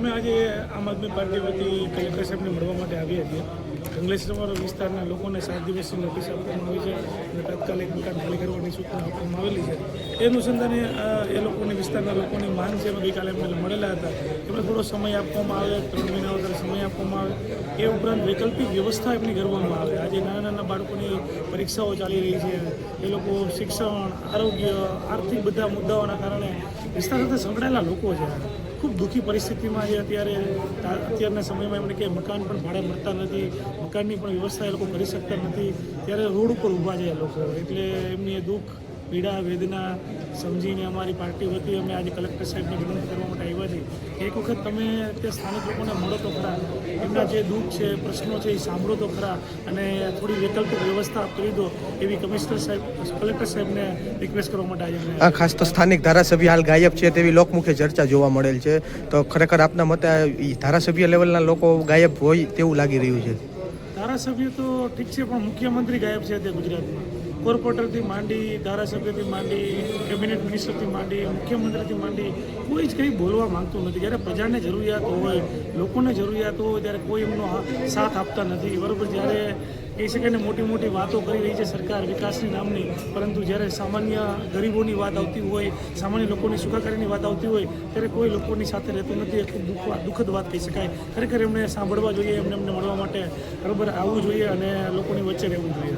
અમે આજે આમ આદમી પાર્ટી વતી કલેક્ટર સાહેબને મળવા માટે આવ્યા છીએ. અંકલેશ્વર વિસ્તારના લોકોને 7 દિવસની નોટિસ આપવામાં આવી છે અને તાત્કાલિક મકાન ખાલી કરવાની સૂચના આપવામાં આવેલી છે. એ અનુસંધાને એ લોકોની વિસ્તારના લોકોની માંગ છે. અમે ગઈકાલે એમને મળેલા હતા. એમને થોડો સમય આપવામાં આવે, 3 મહિના વધારે સમય આપવામાં આવે. એ ઉપરાંત વૈકલ્પિક વ્યવસ્થા એમની કરવામાં આવે. આજે નાના નાના બાળકોની પરીક્ષાઓ ચાલી રહી છે. એ લોકો શિક્ષણ, આરોગ્ય, આર્થિક બધા મુદ્દાઓના કારણે વિસ્તાર સાથે સંકળાયેલા લોકો છે. ખૂબ દુઃખી પરિસ્થિતિમાં છે અત્યારના સમયમાં એમને કે મકાન પણ ભાડે મળતા નથી, મકાનની પણ વ્યવસ્થા એ લોકો કરી શકતા નથી. ત્યારે રોડ ઉપર ઊભા છે એ લોકો. એટલે એમની એ દુઃખ, પીડા, વેદના સમજીને અમારી પાર્ટી વતી અમે આજે કલેક્ટર સાહેબને વિનંતી કરવા માટે આવ્યા છીએ. એક વખત તમે તે સ્થાનિક લોકોને મળો તો ખરા, એમના જે દુઃખ છે, પ્રશ્નો છે એ સાંભળો તો ખરા અને થોડી વૈકલ્પિક વ્યવસ્થા કરી દો એવી કલેક્ટર સાહેબને રિક્વેસ્ટ કરવા માટે આજે ખાસ તો સ્થાનિક ધારાસભ્ય હાલ ગાયબ છે તેવી લોકમુખે ચર્ચા જોવા મળેલ છે. તો ખરેખર આપના મતે ધારાસભ્ય લેવલના લોકો ગાયબ હોય તેવું લાગી રહ્યું છે? ધારાસભ્ય તો ઠીક છે, પણ મુખ્યમંત્રી ગાયબ છે તે ગુજરાતમાં. કોર્પોરેટરથી માંડી, ધારાસભ્યથી માંડી, કેબિનેટ મિનિસ્ટરથી માંડી, મુખ્યમંત્રીથી માંડી કોઈ જ કંઈ બોલવા માંગતું નથી. જ્યારે પ્રજાને જરૂરિયાત હોય, લોકોને જરૂરિયાત હોય ત્યારે કોઈ એમનો સાથ આપતા નથી. બરાબર, જ્યારે કહી શકે ને મોટી મોટી વાતો કરી રહી છે સરકાર વિકાસની નામની, પરંતુ જ્યારે સામાન્ય ગરીબોની વાત આવતી હોય, સામાન્ય લોકોની સુખાકારીની વાત આવતી હોય ત્યારે કોઈ લોકોની સાથે રહેતું નથી. એ ખૂબ દુઃખદ વાત કહી શકાય. ખરેખર એમને સાંભળવા જોઈએ, એમને મળવા માટે બરાબર આવવું જોઈએ અને લોકોની વચ્ચે રહેવું જોઈએ.